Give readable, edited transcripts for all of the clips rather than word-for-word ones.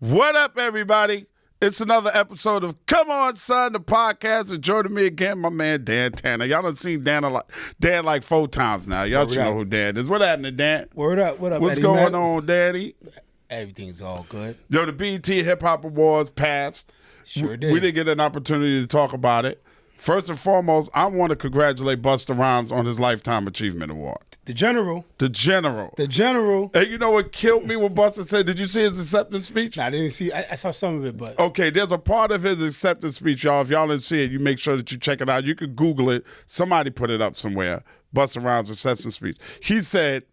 What up, everybody? It's another episode of Come On, Son, the podcast. And joining me again, my man Dan Tanner. Y'all done seen Dan like 4 times now. Y'all should know who Dan is. What happening, Dan? Word up, what up, What's Eddie, going man? on, Daddy? Everything's all good. Yo, the BET Hip Hop Awards passed. Sure did. We didn't get an opportunity to talk about it. First and foremost, I want to congratulate Busta Rhymes on his Lifetime Achievement Award. The General. The General. And you know what killed me when Busta said, did you see his acceptance speech? Nah, I didn't see. I saw some of it, but Okay, there's a part of his acceptance speech, y'all. If y'all didn't see it, you make sure that you check it out. You can Google it. Somebody put it up somewhere. Busta Rhymes' acceptance speech. He said,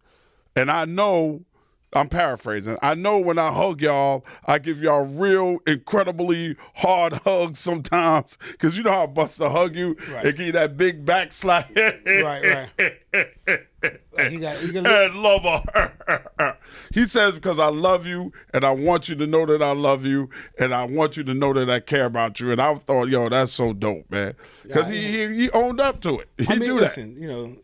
and I know, I'm paraphrasing, I know when I hug y'all, I give y'all real, incredibly hard hugs sometimes. Because you know how Busta hug you and give you that big backslide. right. Like And love her. He says, because I love you, and I want you to know that I love you, and I want you to know that I care about you. And I thought, yo, that's so dope, man. Because he owned up to it. Listen, you know,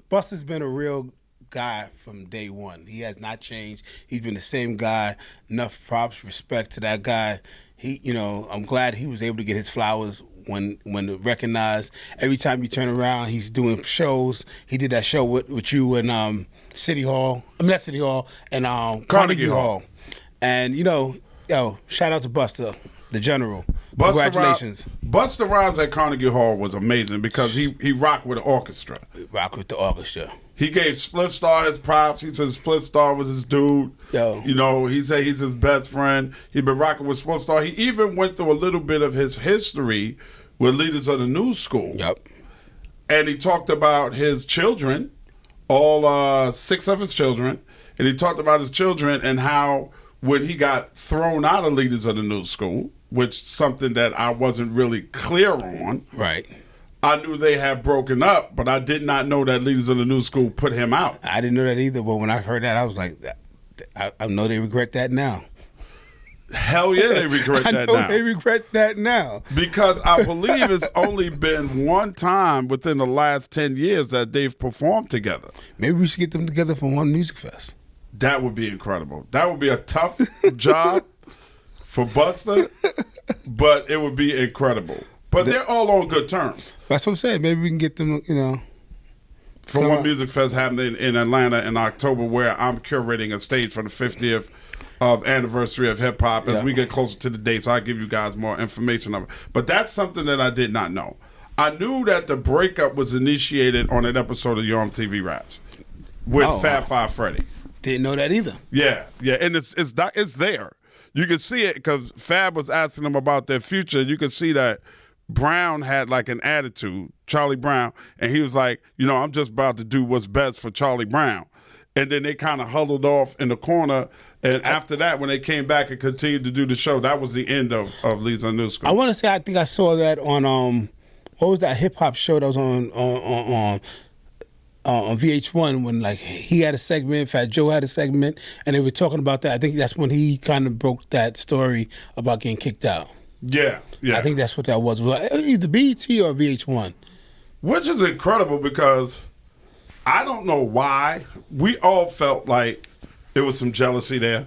Busta's been a real guy from day one. He has not changed. He's been the same guy. Enough props, respect to that guy. I'm glad he was able to get his flowers when recognized. Every time you turn around, he's doing shows. He did that show with you in City Hall. I mean, not City Hall, and Carnegie Hall. And, shout out to Busta, the General. Congratulations. Busta Rhymes at Carnegie Hall was amazing because he rocked with the orchestra. He gave Spliff Star his props. He said Spliff Star was his dude. Yo. He said he's his best friend. He'd been rocking with Spliff Star. He even went through a little bit of his history with leaders of the new school. Yep. And he talked about his children, all 6 of his children. And he talked about his children and how when he got thrown out of leaders of the new school, which something that I wasn't really clear on. Right. I knew they had broken up, but I did not know that leaders of the new school put him out. I didn't know that either, but when I heard that, I was like, I know they regret that now. Hell yeah, they regret that now. They regret that now. Because I believe it's only been one time within the last 10 years that they've performed together. Maybe we should get them together for one music fest. That would be incredible. That would be a tough job for Busta, but it would be incredible. But they're all on good terms. That's what I'm saying. Maybe we can get them, For one music fest happening in Atlanta in October, where I'm curating a stage for the 50th of anniversary of hip hop. As we get closer to the dates, I'll give you guys more information of it. But that's something that I did not know. I knew that the breakup was initiated on an episode of Yo MTV Raps with Fab Five Freddy. Didn't know that either. Yeah, and it's there. You can see it because Fab was asking them about their future. You can see that Brown had like an attitude, Charlie Brown, and he was like, I'm just about to do what's best for Charlie Brown. And then they kind of huddled off in the corner. And after that, when they came back and continued to do the show, that was the end of Lisa New School. I want to say, I think I saw that on, what was that hip hop show that was on VH1 when like he had a segment, Fat Joe had a segment, and they were talking about that. I think that's when he kind of broke that story about getting kicked out. Yeah. I think that's what that was. Either BET or VH1. Which is incredible because I don't know why. We all felt like there was some jealousy there.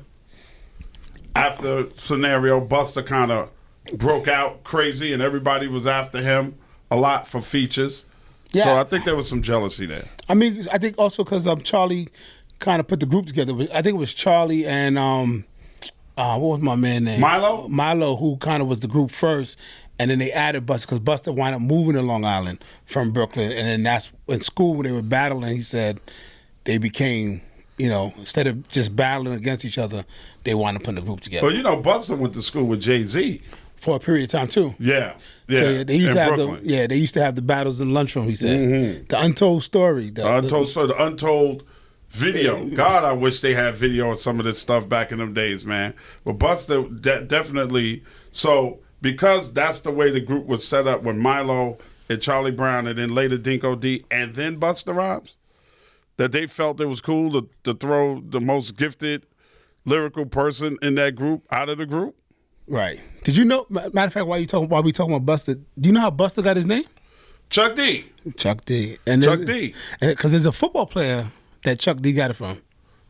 After scenario, Busta kind of broke out crazy and everybody was after him a lot for features. Yeah. So I think there was some jealousy there. I mean, I think also because Charlie kind of put the group together. I think it was Charlie and what was my man's name? Milo, who kind of was the group first, and then they added Busta because Busta wound up moving to Long Island from Brooklyn, and then that's in school when they were battling. He said they became, instead of just battling against each other, they wound up putting the group together. Well, Busta went to school with Jay-Z for a period of time too. Yeah. So they used they used to have the battles in the lunchroom. He said the untold story, the untold video. God, I wish they had video of some of this stuff back in them days, man. But Busta definitely. So because that's the way the group was set up with Milo and Charlie Brown, and then later Dinko D, and then Busta Rhymes, that they felt it was cool to throw the most gifted lyrical person in that group out of the group. Right. Did you know? Matter of fact, while we talking about Busta, do you know how Busta got his name? Chuck D. Chuck D. Because there's a football player that Chuck D got it from.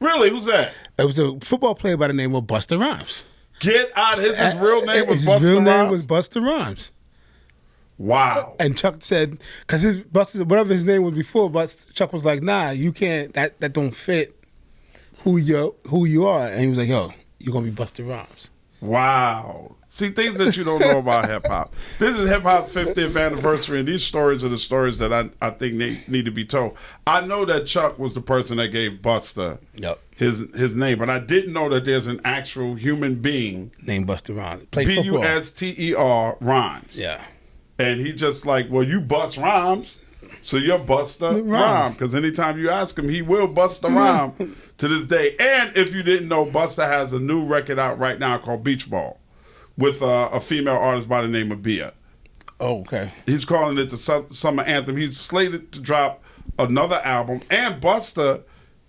Really? Who's that? It was a football player by the name of Busta Rhymes. Get out. His real name was His Busta real name Rhymes? was Busta Rhymes. Wow. And Chuck said, because his Busta, whatever his name was before, but Chuck was like, nah, you can't. That don't fit who you are. And he was like, yo, you're gonna be Busta Rhymes. Wow. See, things that you don't know about hip-hop. This is hip-hop's 50th anniversary, and these stories are the stories that I think they need to be told. I know that Chuck was the person that gave Busta his name, but I didn't know that there's an actual human being named Busta Rhymes. Played football. Buster Rhymes. Yeah. And he just like, well, you bust rhymes, so you're Busta Rhymes. Because anytime you ask him, he will bust a rhyme to this day. And if you didn't know, Busta has a new record out right now called Beach Ball with a female artist by the name of Bia. Oh, okay. He's calling it the Summer Anthem. He's slated to drop another album. And Busta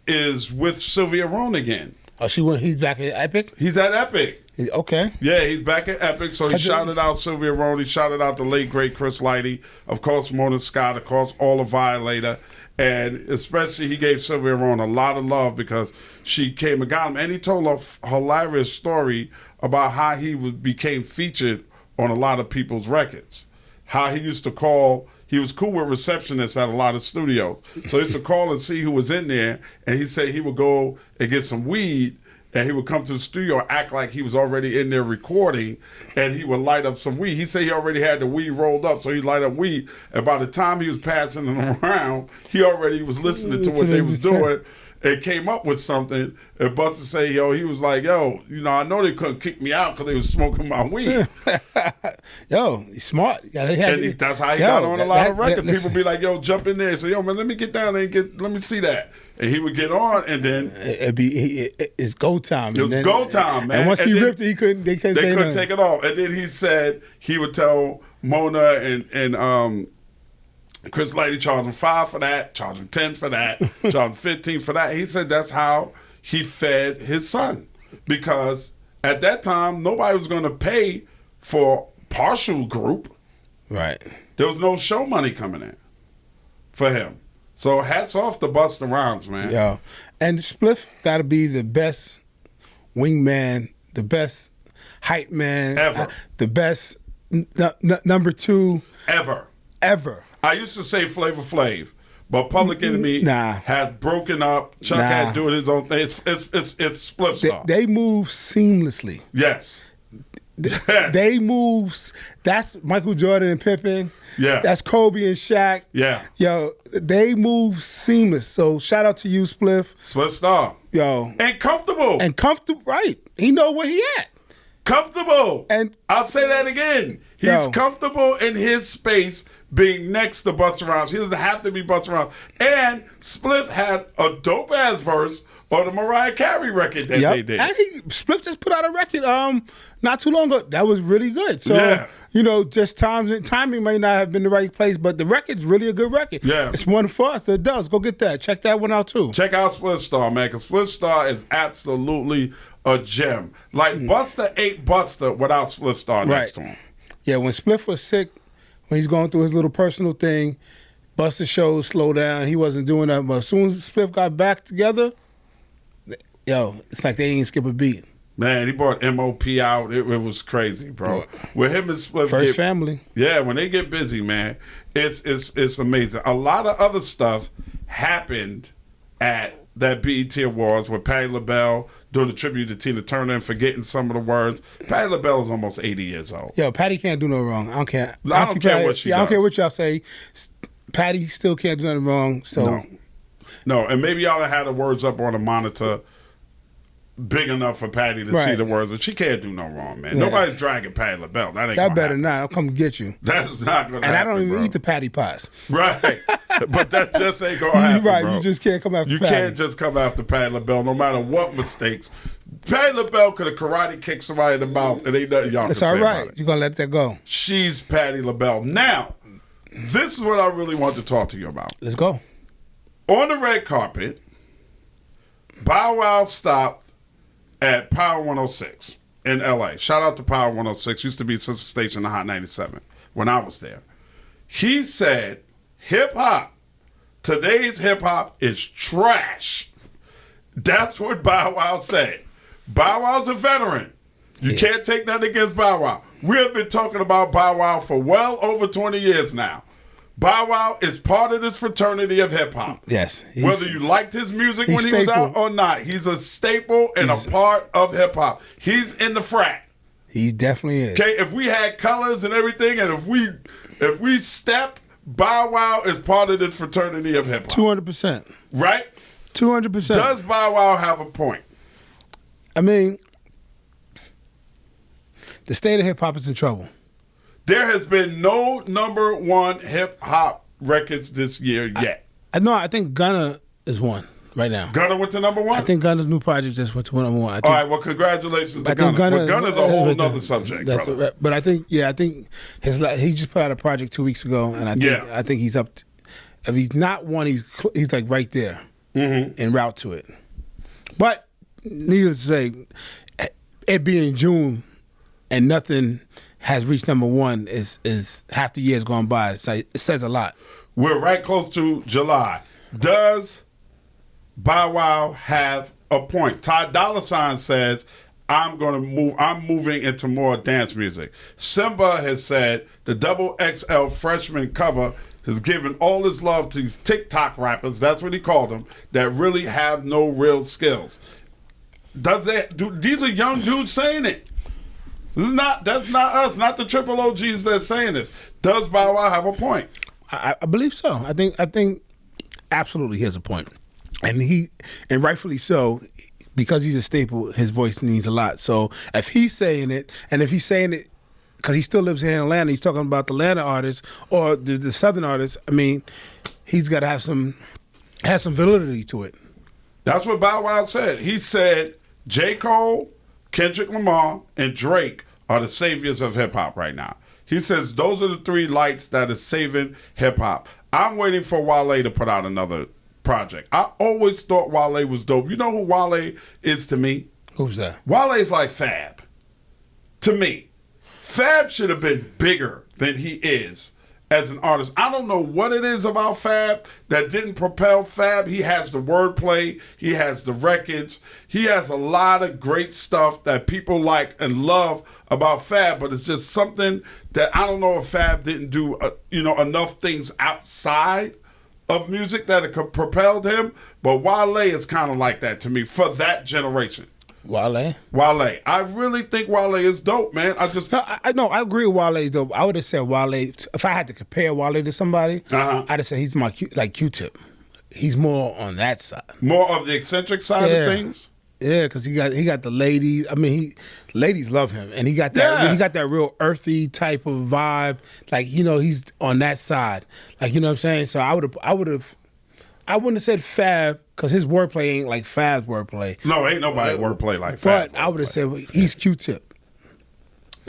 is with Sylvia Rhone again. Oh, he's back at Epic? He's at Epic. Okay. Yeah, he's back at Epic. So he shouted out Sylvia Rhone. He shouted out the late, great Chris Lighty. Of course, Mona Scott. Of course, all of Violator. And especially he gave Sylvia Rhone a lot of love because she came and got him. And he told a hilarious story about how he became featured on a lot of people's records. How he used to call... He was cool with receptionists at a lot of studios. So he used to call and see who was in there. And he said he would go and get some weed. And he would come to the studio and act like he was already in there recording, and he would light up some weed. He said he already had the weed rolled up, so he'd light up weed. And by the time he was passing them around, he already was listening to what they was doing and came up with something. And Busta say, yo, he was like, yo, I know they couldn't kick me out because they was smoking my weed. Yo, he's smart. And that's how he got on a lot of records. People be like, yo, jump in there and say, yo, man, let me get down there and let me see that. And he would get on, and then it's go time. It was go time, man. And once he ripped it, they couldn't take it off. And then he said he would tell Mona and Chris Lighty, charge him $5 for that, charge him $10 for that, charge him $15 for that. He said that's how he fed his son, because at that time nobody was going to pay for partial group. Right. There was no show money coming in for him. So hats off to Busta Rhymes, man. Yeah. And Spliff got to be the best wingman, the best hype man. Ever. The best number two. Ever. I used to say Flavor Flav, but Public Enemy has broken up. Chuck had doing his own thing. It's Spliff Star. They move seamlessly. Yes. They move. That's Michael Jordan and Pippen. Yeah. That's Kobe and Shaq. Yeah. Yo, they move seamless. So shout out to you, Spliff. Spliff Star. Yo. And comfortable. Right. He know where he at. Comfortable. And I'll say that again. He's comfortable in his space being next to Busta Rhymes. He doesn't have to be Busta Rhymes. And Spliff had a dope-ass verse on the Mariah Carey record that they did. And Spliff just put out a record not too long ago. That was really good. So, just timing may not have been the right place, but the record's really a good record. Yeah. It's one for us that does. Go get that. Check that one out, too. Check out Spliff Star, man, because Spliff Star is absolutely a gem. Like, Busta ain't Busta without Spliff Star next to him. Yeah, when Spliff was sick, when he's going through his little personal thing, Busta shows slow down. He wasn't doing that. But as soon as Spliff got back together, it's like they ain't skip a beat. Man, he brought MOP out. It was crazy, bro. With him and Spliff, First family. Yeah, when they get busy, man, it's amazing. A lot of other stuff happened at that BET Awards with Patti LaBelle doing the tribute to Tina Turner and forgetting some of the words. Patti LaBelle is almost 80 years old. Yo, Patti can't do no wrong. I don't care. I don't care what she does. I don't care what y'all say. Patti still can't do nothing wrong. So No, and maybe y'all had the words up on a monitor big enough for Patti to see the words, but she can't do no wrong, man. Yeah. Nobody's dragging Patti LaBelle. That better not. I'll come get you. That's not going to happen, and I don't even eat the Patti pies. Right. But that just ain't going to happen, right. Bro. You just can't come after You Patti. can't just come after Patti LaBelle, no matter what mistakes. Patti LaBelle could have karate kicked somebody in the mouth, and ain't nothing y'all can say about it. It's all right. You're going to let that go. She's Patti LaBelle. Now, this is what I really want to talk to you about. Let's go. On the red carpet, Bow Wow stopped at Power 106 in L.A. Shout out to Power 106. Used to be sister station in Hot 97 when I was there. He said, hip-hop, today's hip-hop is trash. That's what Bow Wow said. Bow Wow's a veteran. You can't take nothing against Bow Wow. We have been talking about Bow Wow for well over 20 years now. Bow Wow is part of this fraternity of hip hop. Yes. Whether you liked his music when he was out or not, he's a staple and a part of hip hop. He's in the frat. He definitely is. Okay, if we had colors and everything, and if we stepped, Bow Wow is part of this fraternity of hip hop. 200%. Right? 200%. Does Bow Wow have a point? I mean, the state of hip hop is in trouble. There has been no number one hip hop records this year yet. I think Gunna is one right now. Gunna went to number one? I think Gunna's new project just went to number one. All right, well, congratulations to Gunna. Gunna's a whole nother subject, brother. But I think he just put out a project 2 weeks ago, and I think he's up. If he's not one, he's like right there en route to it. But needless to say, it being June and nothing has reached number one is half the year's gone by. It says a lot. We're right close to July. Does Bow Wow have a point? Ty Dolla $ign says, I'm moving into more dance music. Simba has said the double XL freshman cover has given all his love to these TikTok rappers, that's what he called them, that really have no real skills. These are young dudes saying it. That's not us, not the triple OGs that's saying this. Does Bow Wow have a point? I believe so. I think absolutely he has a point. And rightfully so, because he's a staple, his voice means a lot. So if he's saying it, and if he's saying it because he still lives here in Atlanta, he's talking about the Atlanta artists or the Southern artists, I mean, he's got to have some validity to it. That's what Bow Wow said. He said J. Cole, Kendrick Lamar, and Drake are the saviors of hip-hop right now. He says those are the three lights that is saving hip-hop. I'm waiting for Wale to put out another project. I always thought Wale was dope. You know who Wale is to me? Who's that? Wale's like Fab. To me. Fab should have been bigger than he is as an artist. I don't know what it is about Fab that didn't propel Fab. He has the wordplay. He has the records. He has a lot of great stuff that people like and love about Fab, but it's just something that I don't know if Fab didn't do enough things outside of music that it could propelled him. But Wale is kind of like that to me for that generation. Wale. I really think Wale is dope, man. I agree with Wale is dope. I would have said Wale, if I had to compare Wale to somebody, I'd have said he's my like Q-Tip. He's more on that side. More of the eccentric side of things? Yeah, because he got the ladies. I mean, ladies love him, and he got that. He got that real earthy type of vibe. Like he's on that side. Like you know what I'm saying. So I wouldn't have said Fab because his wordplay ain't like Fab's wordplay. No, ain't nobody wordplay like Fab. But I would have said he's Q-Tip.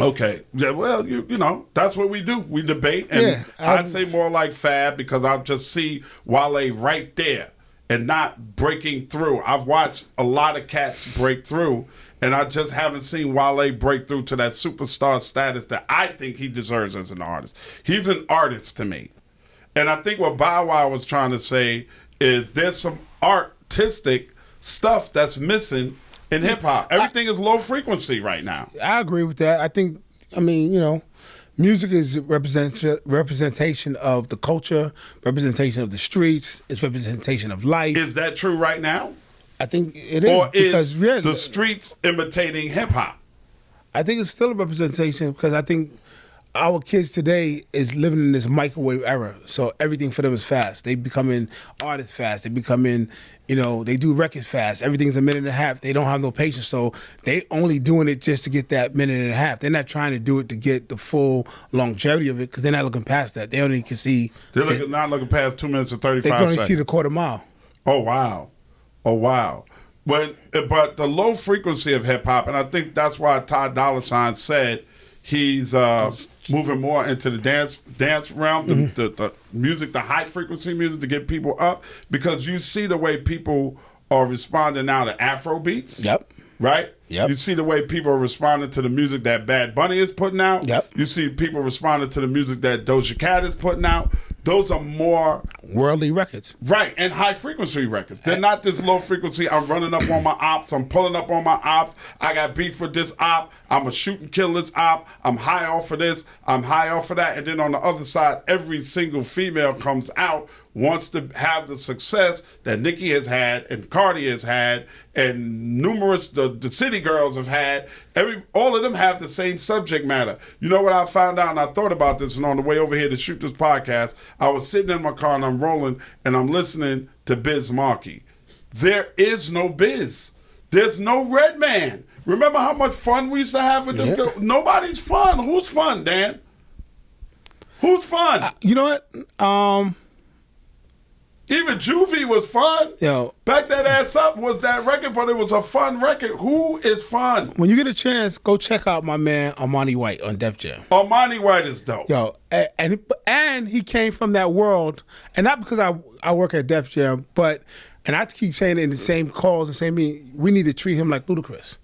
Okay. Yeah. Well, you know that's what we do. We debate, and I'd say more like Fab because I just see Wale right there. And not breaking through. I've watched a lot of cats break through, and I just haven't seen Wale break through to that superstar status that I think he deserves as an artist. He's an artist to me. And I think what Bow Wow was trying to say is there's some artistic stuff that's missing in hip-hop. Everything is low frequency right now. I agree with that. Music is representation of the culture, representation of the streets, it's representation of life. Is that true right now? I think it is. Or is the streets imitating hip-hop? I think it's still a representation because I think our kids today is living in this microwave era. So everything for them is fast. They becoming artists fast. They becoming, they do records fast. Everything's a minute and a half. They don't have no patience. So they only doing it just to get that minute and a half. They're not trying to do it to get the full longevity of it because they're not looking past that. They only can see. They're not looking past 2 minutes and 35 seconds. They can only see the quarter mile. Oh, wow. But the low frequency of hip-hop, and I think that's why Ty Dolla $ign said he's moving more into the dance realm, the music, the high frequency music to get people up, because you see the way people are responding now to Afro beats. Yep. Right? Yep. You see the way people are responding to the music that Bad Bunny is putting out. Yep. You see people responding to the music that Doja Cat is putting out. those are more worldly records. right and high frequency records. They're not this low frequency. I'm running up on my ops. I'm pulling up on my ops. I got beef with this op. I'm gonna shoot and kill this op. I'm high off of this. I'm high off of that. And then on the other side, every single female comes out, wants to have the success that Nicki has had and Cardi has had and numerous the city girls have had. All of them have the same subject matter. You know what I found out, and I thought about this, and on the way over here to shoot this podcast, I was sitting in my car and I'm rolling and I'm listening to Biz Markie. There is no Biz. There's no Redman. Remember how much fun we used to have with them? Yeah. Nobody's fun. Who's fun, Dan? Who's fun? You know what? Even Juvie was fun. Yo, Back That Ass Up was that record, but it was a fun record. Who is fun? when you get a chance, go check out my man Armani White on Def Jam. Armani White is dope. Yo, and he came from that world, and not because I work at Def Jam, but and I keep saying it in the same calls and saying we need to treat him like Ludacris.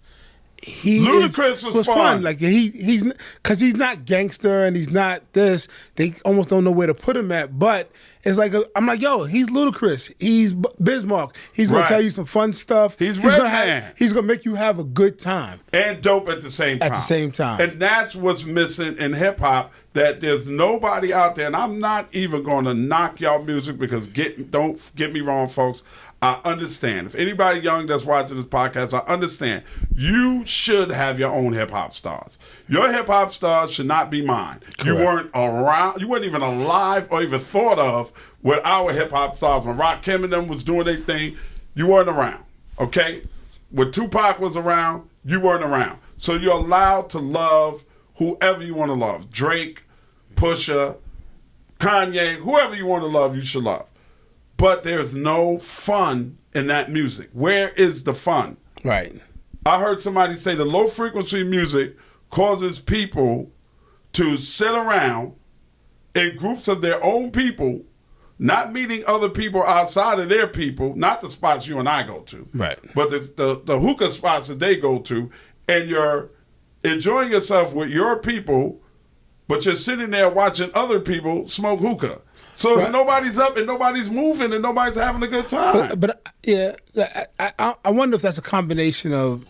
Ludacris was fun. Like he's because he's not gangster and he's not this. They almost don't know where to put him at. But it's like I'm like, yo, he's Ludacris. He's Bismarck. He's gonna Right. tell you some fun stuff. He's gonna he's gonna make you have a good time. And dope at the same time. At the same time. And that's what's missing in hip hop, that there's nobody out there, and I'm not even going to knock y'all music because don't get me wrong, folks. I understand. If anybody young that's watching this podcast, I understand. You should have your own hip hop stars. Your hip hop stars should not be mine. Correct. You weren't around. You weren't even alive or even thought of with our hip hop stars. When Rakim and them was doing their thing, you weren't around. Okay? When Tupac was around, you weren't around. So you're allowed to love whoever you want to love. Drake, Pusha, Kanye, whoever you want to love, you should love. But there's no fun in that music. Where is the fun? Right. I heard somebody say the low frequency music causes people to sit around in groups of their own people, not meeting other people outside of their people, not the spots you and I go to, Right. but the hookah spots that they go to, and you're enjoying yourself with your people, but you're sitting there watching other people smoke hookah. So Right. if nobody's up and nobody's moving and nobody's having a good time. But yeah, I wonder if that's a combination of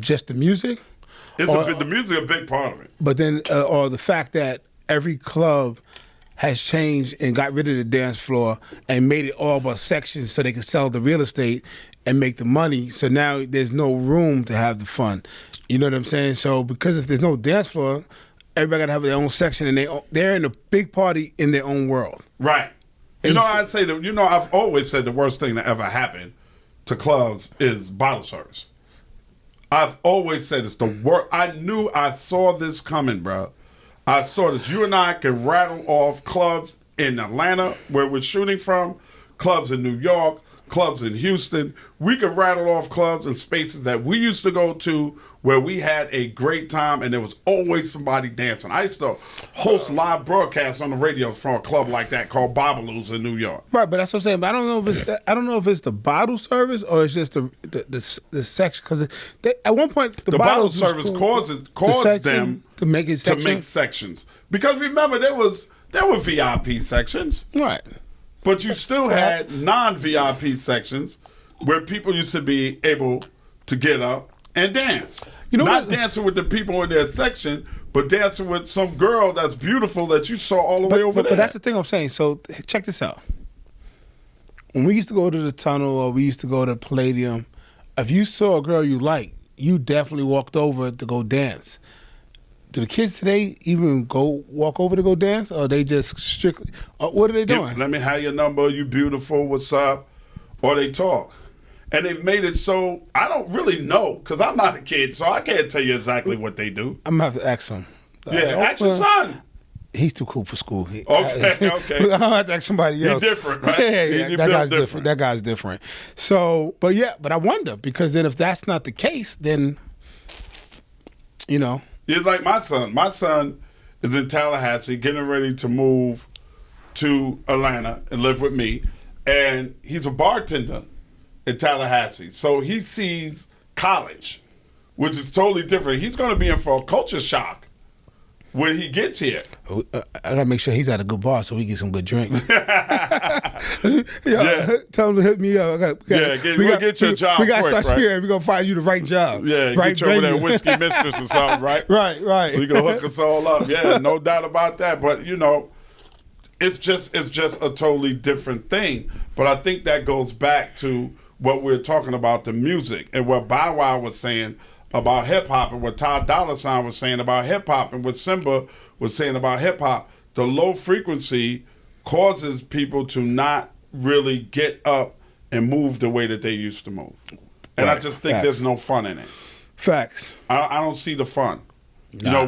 just the music, The music a big part of it. but then or the fact that every club has changed and got rid of the dance floor and made it all about sections so they can sell the real estate and make the money. So now there's no room to have the fun. You know what I'm saying? So because if there's no dance floor, everybody got to have their own section, and they're in a big party in their own world. Right. You know, I've always said the worst thing that ever happened to clubs is bottle service. I've always said it's the worst. I saw this coming, bro. I saw this. You and I can rattle off clubs in Atlanta, where we're shooting from, clubs in New York, clubs in Houston. We could rattle off clubs and spaces that we used to go to where we had a great time and there was always somebody dancing. I used to host live broadcasts on the radio from a club like that called Babalu's in New York. Right, but that's what I'm saying. But I don't know if it's I don't know if it's the bottle service or it's just the section, because at one point The bottle bottles was service cool. caused section, them to make it to make sections. Because remember, there were VIP sections, right. but you still had non-VIP sections where people used to be able to get up and dance. You know Not what? dancing with the people in their section, but dancing with some girl that's beautiful that you saw all the way over there. But that's the thing I'm saying. So check this out. When we used to go to the Tunnel or we used to go to Palladium, if you saw a girl you liked, you definitely walked over to go dance. Do the kids today even walk over to go dance, or they just strictly? What are they doing? Let me have your number. You beautiful. What's up? Or they talk. And they've made it so I don't really know, because I'm not a kid, so I can't tell you exactly what they do. I'm gonna have to ask him. Yeah, ask your son. He's too cool for school. Okay. I'm gonna have to ask somebody else. He's different, right? Yeah. He's That built guy's different. That guy's different. So, but I wonder, because then if that's not the case, then It's like my son. My son is in Tallahassee, getting ready to move to Atlanta and live with me. And he's a bartender in Tallahassee. So he sees college, which is totally different. He's going to be in for a culture shock when he gets here. I gotta make sure he's at a good bar so we get some good drinks. Tell him to hit me up. We'll get your job. We gotta quick, start right? here. We're gonna find you the right job. Yeah, right get you over there, whiskey mistress or something, right? Right. We can hook us all up. Yeah, no doubt about that. But you know, it's just a totally different thing. But I think that goes back to what we're talking about, the music, and what Bow Wow was saying about hip hop, and what Ty Dolla $ign was saying about hip hop, and what Simba was saying about hip hop. The low frequency causes people to not really get up and move the way that they used to move. And I just think there's no fun in it. Facts. I don't see the fun. Nah. You know,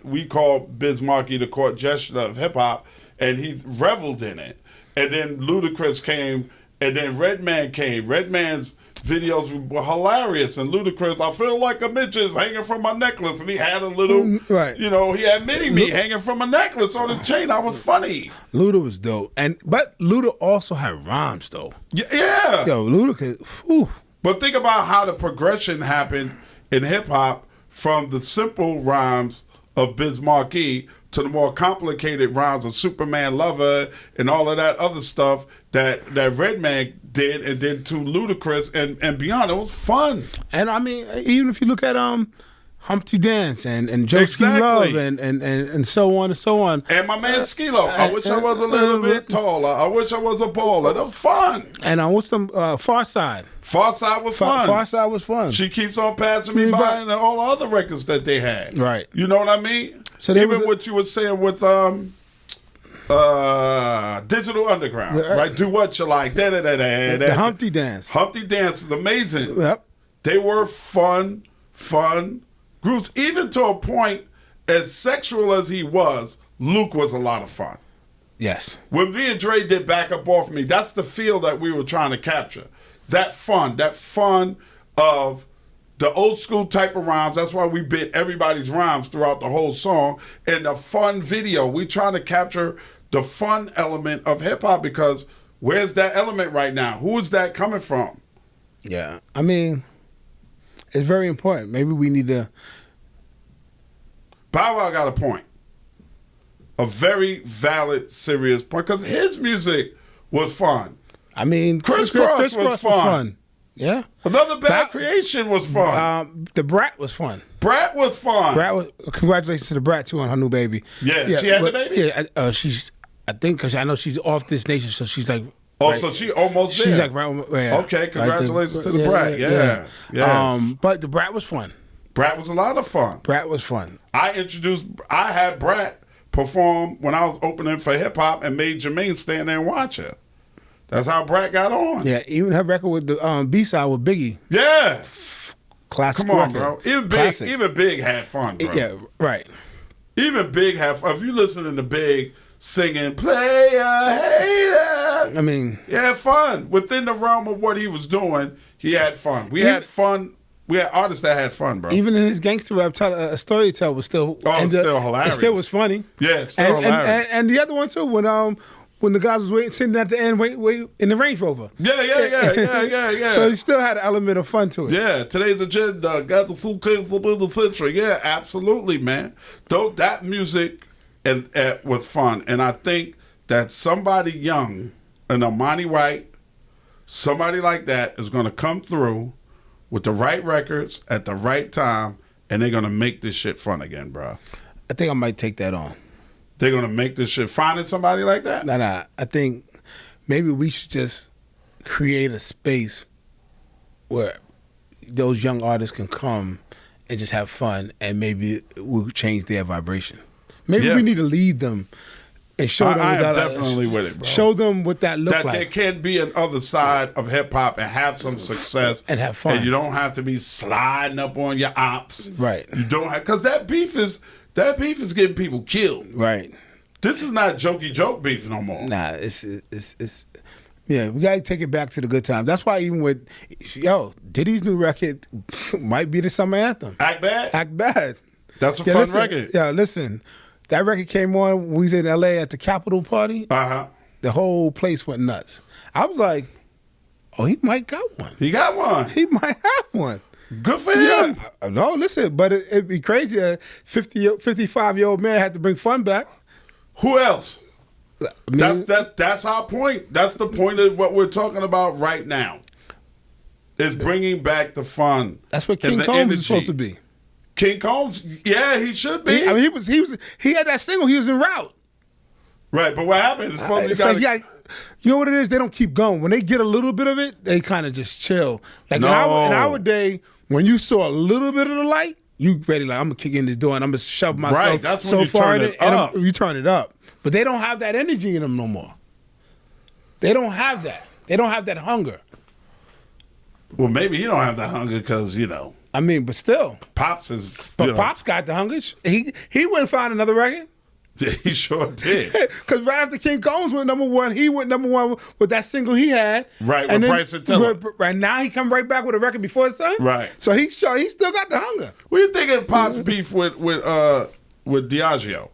we called Biz Markie the court jester of hip hop, and he reveled in it. And then Ludacris came, and then Redman came. Redman's videos were hilarious, and Ludacris, I feel like a midget hanging from my necklace, and he had a little, you know, he had mini-me hanging from a necklace on his chain. That was funny. Luda was dope, but Luda also had rhymes though. Yeah. Yo, Luda could. Whew. But think about how the progression happened in hip hop from the simple rhymes of Biz Markie to the more complicated rhymes of Superman Lover and all of that other stuff that Redman did, and then to Ludacris and beyond. It was fun. And I mean, even if you look at Humpty Dance and Joe Ski Love and so on and so on. And my man Skilo. I wish I was a little bit taller. I wish I was a baller. That was fun. And what's some Far Side? Far Side was fun. Far Side was fun. She keeps on passing me by, and all the other records that they had. Right. You know what I mean? So even what you were saying with Digital Underground, right? Do What You Like. The Humpty Dance. Humpty Dance is amazing. Yep. They were fun groups. Even to a point, as sexual as he was, Luke was a lot of fun. Yes. When me and Dre did Back Up Off Me, that's the feel that we were trying to capture. That fun of the old school type of rhymes. That's why we bit everybody's rhymes throughout the whole song. And the fun video. We trying to capture the fun element of hip hop, because where's that element right now? Who is that coming from? Yeah. I mean, it's very important. Maybe we need to. Bow Wow got a point. A very valid, serious point, because his music was fun. I mean, Criss Cross was fun. Yeah. Another Bad Creation was fun. The Brat was fun. Brat was fun. Congratulations to the Brat too on her new baby. Yeah, she had the baby? Yeah, she's, I think, because I know she's off this nation, so she's like. Oh, so she almost there. She's like right. Yeah, okay, congratulations to the Brat. Yeah. But the Brat was fun. Brat was a lot of fun. Brat was fun. I had Brat perform when I was opening for hip hop, and made Jermaine stand there and watch her. That's how Brat got on. Yeah, even her record with the B-side with Biggie. Yeah. Classic. Come on, record. bro. Even Big had fun, bro. Yeah, right. Even Big had fun. If you listening to Big singing Player Hater, I mean, he had fun. Within the realm of what he was doing, he had fun. We had fun. We had artists that had fun, bro. Even in his gangster rap, Storytell was still still hilarious. It still was funny. Yeah, it's still hilarious. And the other one too, when the guys was sitting at the end, wait in the Range Rover. Yeah. So he still had an element of fun to it. Yeah, today's agenda got the suitcase of the century. Yeah, absolutely, man. Though that music was fun, and I think that somebody young, an Amani White, somebody like that is going to come through with the right records at the right time, and they're going to make this shit fun again, bro. I think I might take that on. They're going to make this shit. Finding somebody like that? Nah. I think maybe we should just create a space where those young artists can come and just have fun, and maybe we'll change their vibration. Maybe we need to lead them and show them. I am definitely with it, bro. Show them what that looks like. That there can be an other side of hip hop and have some success and have fun. And you don't have to be sliding up on your ops. Right. You don't have, because that beef is getting people killed. Right. This is not jokey joke beef no more. Nah, it's yeah, we gotta take it back to the good times. That's why even with Diddy's new record might be the summer anthem. Act Bad. That's a fun record. Yeah, listen. That record came on when we was in LA at the Capitol party. Uh-huh. The whole place went nuts. I was like, oh, he might got one. He got one. He might have one. Good for him. Yeah, no, listen, but it'd be crazy. A 55-year-old man had to bring fun back. Who else? I mean, That's our point. That's the point of what we're talking about right now. Is bringing back the fun. that's what King Combs is supposed to be. King Combs, yeah, he should be. I mean, he had that single. He was en route. Right, but what happened? It's supposed to be you know what it is? They don't keep going. When they get a little bit of it, they kind of just chill. Like in our day, when you saw a little bit of the light, you ready like I'm gonna kick in this door and I'm gonna shove myself right, that's when so you far turn in it and up. you turn it up. But they don't have that energy in them no more. They don't have that. They don't have that hunger. Well, maybe he don't have that hunger because I mean, but still, Pops is. but Pop's got the hunger. He went and found another record. He sure did. Because right after King Combs went #1, he went #1 with that single he had. Right, with Bryson Tiller. Right now, he come right back with a record before his son. Right. So he still got the hunger. What do you think of Pop's beef with Diageo?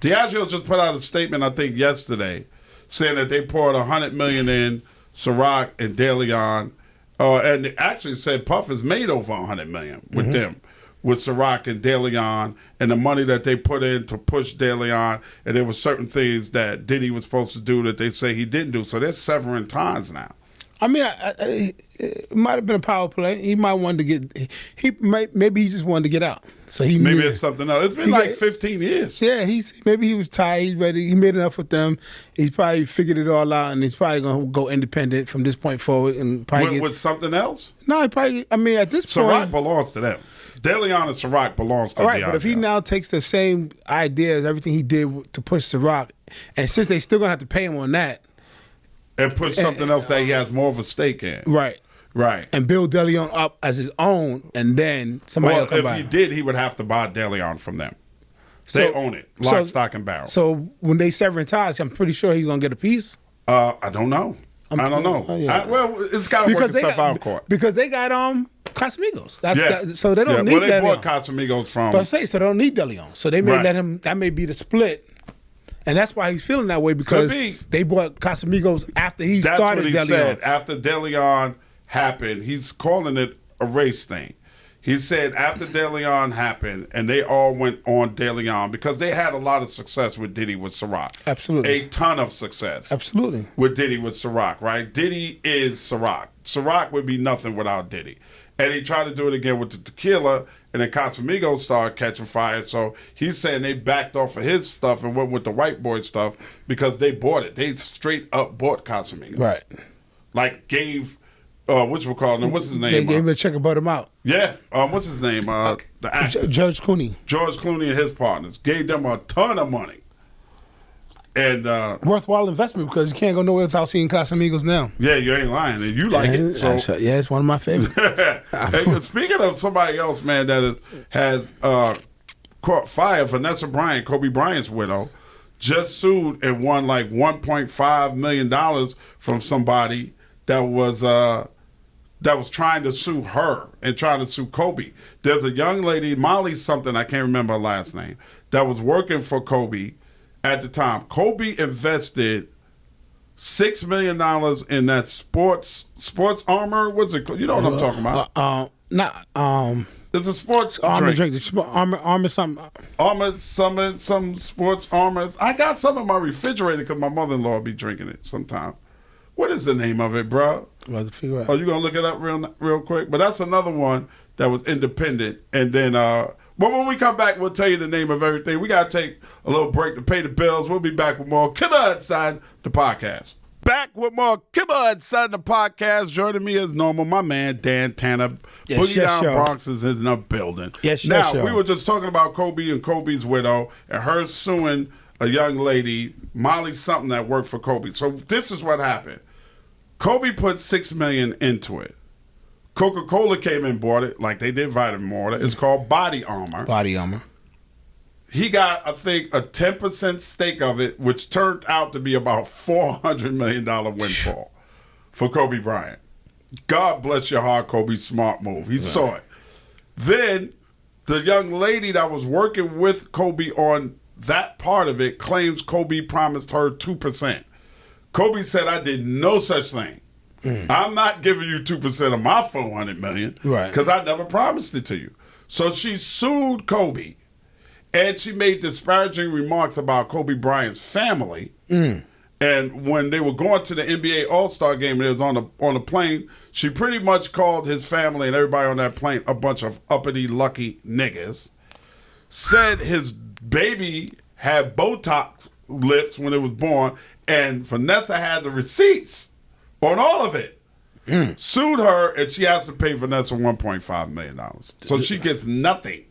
Diageo just put out a statement, I think, yesterday, saying that they poured $100 million in Ciroc and De Leon, and it actually said Puff has made over $100 million with them, with Ciroc and De Leon, and the money that they put in to push De Leon, and there were certain things that Diddy was supposed to do that they say he didn't do. So they're severing ties now. I mean, it might have been a power play. He might want to get. Maybe he just wanted to get out. So maybe it's something else. It's been like 15 years. Yeah, maybe he was tired. He's ready. He made enough with them. He's probably figured it all out, and he's probably gonna go independent from this point forward. And probably with something else. No, he probably. I mean, at this Ciroc point, belongs to them. De Leon and Ciroc belongs to all right. Diageo. But if he now takes the same ideas, everything he did to push Ciroc, and since they still gonna have to pay him on that. And put something else that he has more of a stake in. Right. Right. And build De Leon up as his own, and then somebody else come if by. he did, he would have to buy De Leon from them. They own it. Lock, stock, and barrel. So when they severing ties, I'm pretty sure he's going to get a piece. I don't know. I don't know. Yeah. It's got to work itself out in court. Because they got Casamigos. So they don't need well, they De Leon. bought Casamigos from... But so they don't need De Leon. So they may let him... That may be the split. And that's why he's feeling that way, because they bought Casamigos after he started De Leon. That's what he said. After De Leon happened, he's calling it a race thing. He said after De Leon happened, and they all went on De Leon, because they had a lot of success with Diddy with Ciroc. Absolutely. A ton of success. Absolutely. With Diddy with Ciroc, right? Diddy is Ciroc. Ciroc would be nothing without Diddy. And he tried to do it again with the tequila, and then Casamigos started catching fire. So he's saying they backed off of his stuff and went with the white boy stuff because they bought it. They straight up bought Casamigos. Right. Like gave, what's his name? They gave him a check and bought him out. Yeah. What's his name? The actor. George Clooney. George Clooney and his partners gave them a ton of money. And worthwhile investment, because you can't go nowhere without seeing Casamigos now. Yeah, you ain't lying, and you like it. So. Yeah, it's one of my favorites. Hey, speaking of somebody else, man, that has caught fire, Vanessa Bryant, Kobe Bryant's widow, just sued and won like $1.5 million from somebody that was trying to sue her and trying to sue Kobe. There's a young lady, Molly something, I can't remember her last name, that was working for Kobe. At the time, Kobe invested $6 million in that sports armor. What's it called? You know what I'm talking about? It's a sports armor drink. Armor something. Armor some sports armors. I got some in my refrigerator because my mother-in-law be drinking it sometime. What is the name of it, bro? I'm about to figure out. Oh, you gonna look it up real quick? But that's another one that was independent, and then. But when we come back, we'll tell you the name of everything. We got to take a little break to pay the bills. We'll be back with more Kibba Inside the Podcast. Back with more Kibba Inside the Podcast. Joining me as normal, my man, Dan Tanner. Yes, Boogie Down sure. Bronx is in the building. Yes, now, sure. we were just talking about Kobe and Kobe's widow and her suing a young lady, Molly something, that worked for Kobe. So this is what happened. Kobe put $6 million into it. Coca-Cola came and bought it, like they did vitamin water. It's called Body Armor. Body Armor. He got, I think, a 10% stake of it, which turned out to be about $400 million windfall for Kobe Bryant. God bless your heart, Kobe. Smart move. He saw it. Then the young lady that was working with Kobe on that part of it claims Kobe promised her 2%. Kobe said, I did no such thing. I'm not giving you 2% of my $400 million, Right? Because I never promised it to you. So she sued Kobe, and she made disparaging remarks about Kobe Bryant's family. And when they were going to the NBA All-Star game, and it was on a plane, she pretty much called his family and everybody on that plane a bunch of uppity, lucky niggas. Said his baby had Botox lips when it was born, and Vanessa had the receipts on all of it. Sued her, and she has to pay Vanessa $1.5 million. So she gets nothing,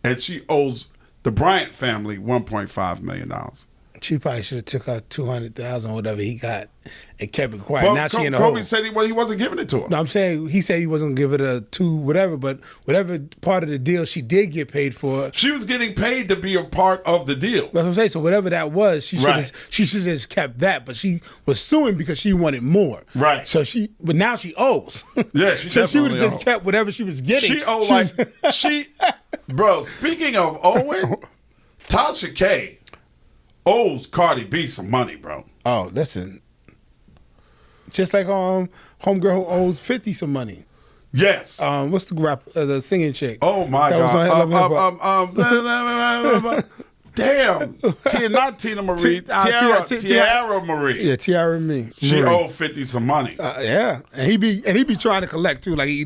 and she owes the Bryant family $1.5 million. She probably should have took her $200,000, whatever he got, and kept it quiet. Well, now she in the Kobe hole. said he wasn't giving it to her. No, I'm saying he said he wasn't gonna give it a two, whatever. But whatever part of the deal she did get paid for, She was getting paid to be a part of the deal. that's what I'm saying. So whatever that was, she should have just kept that. But she was suing because she wanted more. Right. So but now she owes. Yeah, she so she would have definitely just owes. kept whatever she was getting. She owed bro. Speaking of owing, Tasha K owes Cardi B some money, bro. Oh, listen. Just like homegirl who owes 50 some money. Yes. What's the rap? The singing chick. Oh my That was on Love and Hip Hop. Damn. Not Tina Marie. Tiara Marie. Yeah, Tiara and me. She Marie. owed 50 some money. Yeah, and he be trying to collect too, like he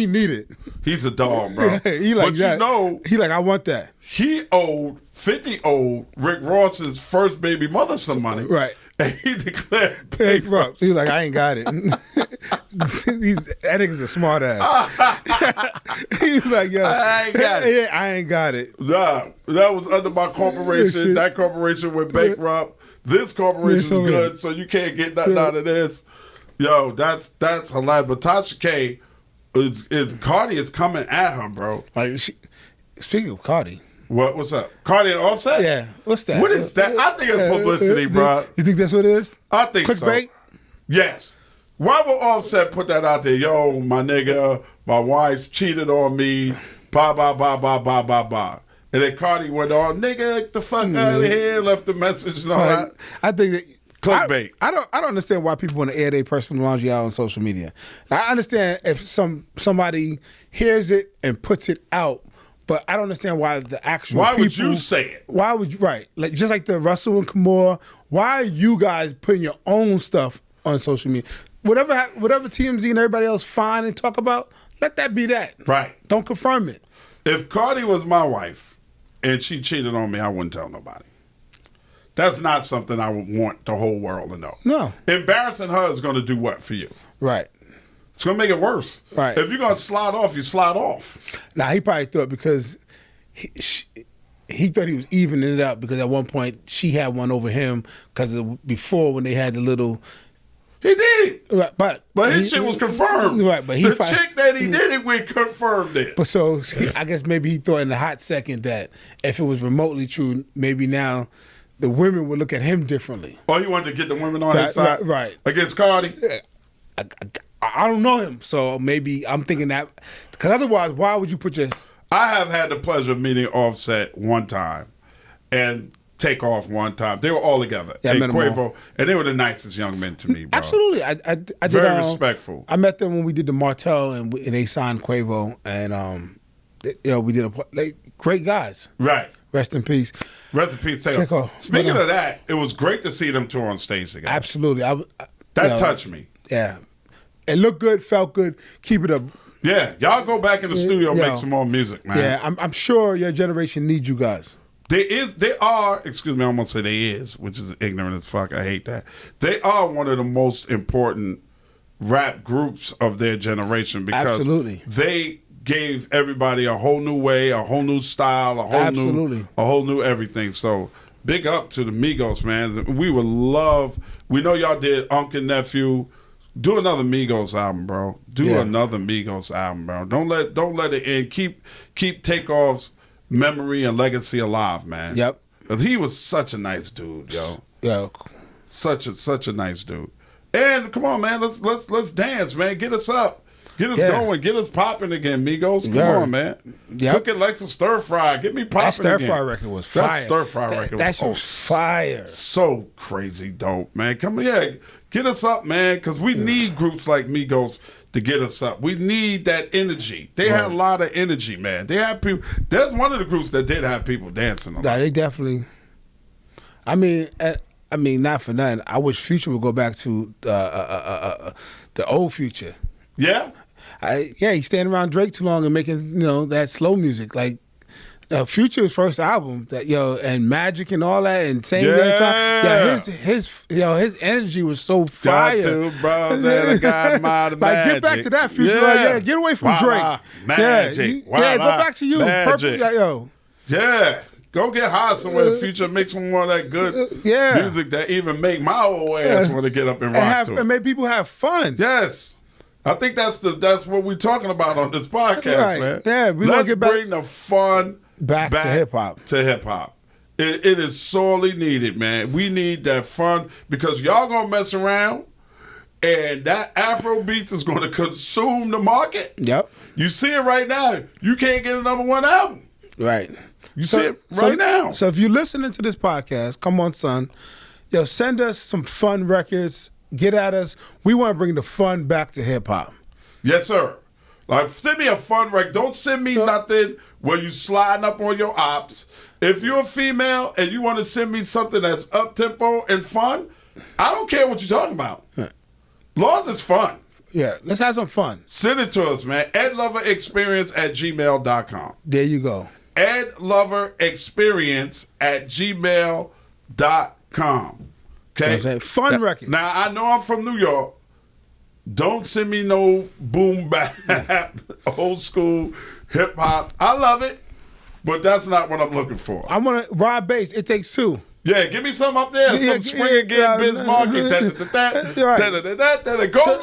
need it. He's a dog, bro. He like but that. you know, he like I want that. he owed 50 owed Rick Ross's first baby mother some money. Right. And he declared Bankruptcy. He's like, I ain't got it. That nigga's a smart ass. He's like, yo, I ain't got it. Yeah, I ain't got it. Nah, that was under my corporation. That corporation went bankrupt. This corporation's good, so you can't get nothing out of this. Yo, that's hilarious. But Tasha K, Cardi is coming at her, bro. Like, speaking of Cardi. What's up? Cardi and Offset? Yeah, what's that? What is that? I think it's publicity, bro. You think that's what it is? I think Clickbait? so. Yes. Why would Offset put that out there? Yo, my nigga, my wife cheated on me. Ba ba ba ba ba ba ba. And then Cardi went on, nigga, get the fuck out of here. Left the message and all that. I think that clickbait. I don't understand why people want to air their personal laundry out on social media. I understand if somebody hears it and puts it out. But I don't understand why the actual Why people... would you say it? Why would you... Right. Like, just like the Russell and Kimura, why are you guys putting your own stuff on social media? Whatever TMZ and everybody else find and talk about, let that be that. Right. Don't confirm it. If Cardi was my wife and she cheated on me, I wouldn't tell nobody. That's not something I would want the whole world to know. No. Embarrassing her is going to do what for you? Right. It's going to make it worse. Right. If you're going to slide off, you slide off. Now, he probably thought because he thought he was evening it out because at one point she had one over him because before when they had the little... He did it. Right, but his shit was confirmed. Right, but the chick that he did it with confirmed it. But so I guess maybe he thought in a hot second that if it was remotely true, maybe now the women would look at him differently. Oh, you wanted to get the women on his side? Right. Against Cardi? I don't know him, so maybe I'm thinking that because otherwise, why would you put your? I have had the pleasure of meeting Offset one time, and Takeoff one time. They were all together. Yeah, I met them Quavo, all. and they were the nicest young men to me, bro. Absolutely, I did. Very respectful. I met them when we did the Martell, and they signed Quavo, and we did great guys. Right. Rest in peace. Rest in peace, Takeoff. Takeoff. Speaking of that, it was great to see them two on stage together. Absolutely, That touched me. Yeah, it looked good, felt good. Keep it up. Yeah, y'all go back in the studio and make some more music, man. Yeah, I'm sure your generation needs you guys. They are, excuse me, I'm going to say they is, which is ignorant as fuck. I hate that. They are one of the most important rap groups of their generation because Absolutely. They gave everybody a whole new way, a whole new style, a whole new everything. So big up to the Migos, man. We would love, we know y'all did Uncle and Nephew. Do another Migos album, bro. Another Migos album, bro. Don't let it end. Keep Takeoff's memory and legacy alive, man. Yep. 'Cause he was such a nice dude, yo. Yeah. Such a nice dude. And come on, man, let's dance, man. Get us up. Get us going. Get us popping again, Migos. Come on, man. Yep. Cook it like some stir fry. Get me popping That again. stir fry record was fire. That stir fry record was fire. so crazy dope, man. Come here. Get us up, man, because we need groups like Migos to get us up. We need that energy. They had a lot of energy, man. They had people. There's one of the groups that did have people dancing. Nah, they definitely. I mean, not for nothing. I wish Future would go back to the old Future. Yeah? He's standing around Drake too long and making that slow music like. Future's first album, and Magic and all that, and same time, his energy was so fire. Got two bros and a god mod of magic. Get back to that Future, get away from Drake. Magic, go back to you. Magic. Purple, go get high somewhere. Future make some more of that good music that even make my old ass want to get up and rock to it. And make people have fun. Yes. I think that's what we're talking about on this podcast, man. Yeah, let's bring the fun back to hip hop. It is sorely needed, man. We need that fun because y'all gonna mess around, and that Afro beats is gonna consume the market. Yep. You see it right now. You can't get a #1 album. Right. You see it right now. So if you're listening to this podcast, come on, son. Send us some fun records. Get at us. We want to bring the fun back to hip hop. Yes, sir. Like, send me a fun record. Don't send me nothing where you sliding up on your ops. If you're a female and you want to send me something that's up-tempo and fun, I don't care what you're talking about. Long as it's fun. Yeah, let's have some fun. Send it to us, man. EdLoverExperience@gmail.com. There you go. EdLoverExperience@gmail.com. Okay? Fun records. Now, I know I'm from New York. Don't send me no boom bap, old school hip hop. I love it, but that's not what I'm looking for. I want to ride bass. It takes two. Yeah, give me some up there. Some swing again, Biz Market. Go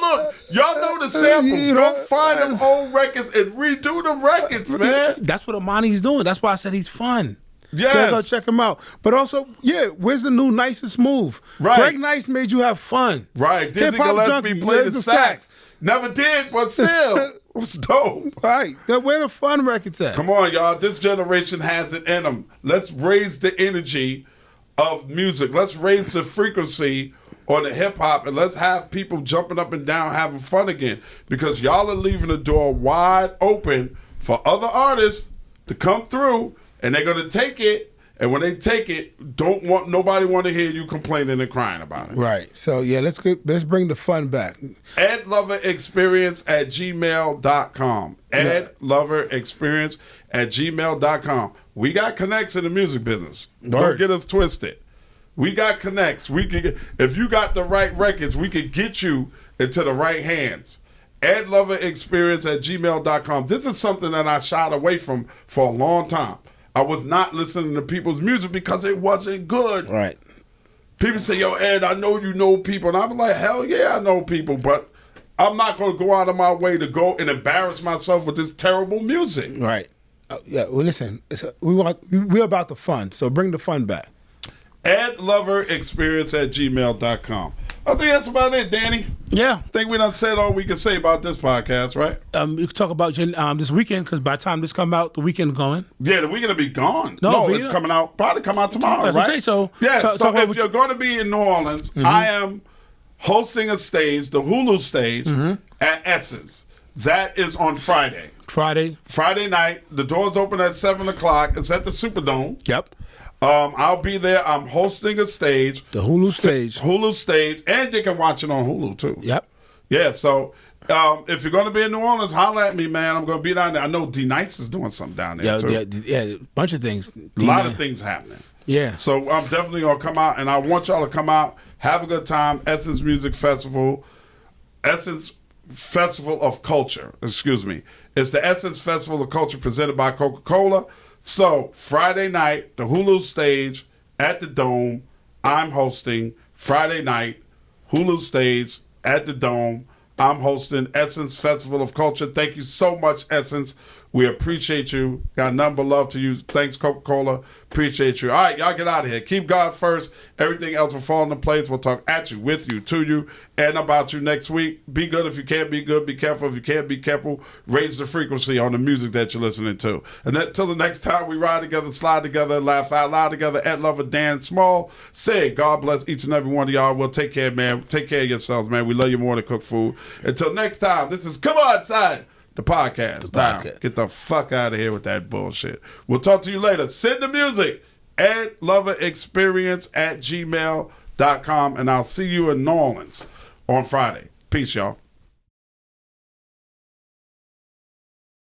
look. Y'all know the samples. Go find them old records and redo them records, man. That's what Amani's doing. That's why I said he's fun. Yes. Go check him out. But also, where's the new Nice and Smooth? Right. Greg Nice made you have fun. Right. Dizzy Gillespie played the sax. Never did, but still, it was dope. Right. Now, where the fun records at? Come on, y'all. This generation has it in them. Let's raise the energy of music. Let's raise the frequency on the hip hop, and let's have people jumping up and down having fun again, because y'all are leaving the door wide open for other artists to come through, and they're going to take it, and when they take it, nobody want to hear you complaining and crying about it. Right. So let's bring the fun back. EdLoverExperience@gmail.com. EdLoverExperience@gmail.com. We got connects in the music business. Don't get us twisted. We got connects. If you got the right records, we could get you into the right hands. EdLoverExperience@gmail.com. This is something that I shied away from for a long time. I was not listening to people's music because it wasn't good. Right. People say, yo, Ed, I know you know people. And I'm like, hell yeah, I know people. But I'm not going to go out of my way to go and embarrass myself with this terrible music. Right. Well, listen, we're about the fun. So bring the fun back. EdLoverExperience@gmail.com. I think that's about it, Danny. Yeah. I think we done said all we can say about this podcast, right? You can talk about this weekend, because by the time this come out, the weekend's going. Yeah, the weekend will be gone. No, it's coming out, probably come out tomorrow, that's right? What so yeah, so if you're going to be in New Orleans, I am hosting a stage, the Hulu stage, at Essence. That is on Friday. Friday night. The doors open at 7 o'clock. It's at the Superdome. Yep. I'll be there. I'm hosting a stage. The Hulu stage. Hulu stage. And you can watch it on Hulu, too. Yep. Yeah, so if you're going to be in New Orleans, holler at me, man. I'm going to be down there. I know D-Nice is doing something down there, too. Yeah, a bunch of things. A lot of things happening. Yeah. So I'm definitely going to come out, and I want y'all to come out, have a good time. Essence Music Festival. Essence Festival of Culture. Excuse me. It's the Essence Festival of Culture presented by Coca-Cola. So, Friday night, the Hulu stage at the Dome. I'm hosting Friday night, Hulu stage at the Dome. I'm hosting Essence Festival of Culture. Thank you so much, Essence, We appreciate you. Got nothing but love to you. Thanks, Coca-Cola. Appreciate you. All right, y'all get out of here. Keep God first. Everything else will fall into place. We'll talk at you, with you, to you, and about you next week. Be good if you can't be good. Be careful if you can't be careful. Raise the frequency on the music that you're listening to. And until the next time we ride together, slide together, laugh out loud together, at Lover Dan Small, say God bless each and every one of y'all. Well, take care, man. Take care of yourselves, man. We love you more than cook food. Until next time, this is Come On Inside. The podcast. Now, get the fuck out of here with that bullshit. We'll talk to you later. Send the music at EdLoverExperience@gmail.com, and I'll see you in New Orleans on Friday. Peace, y'all.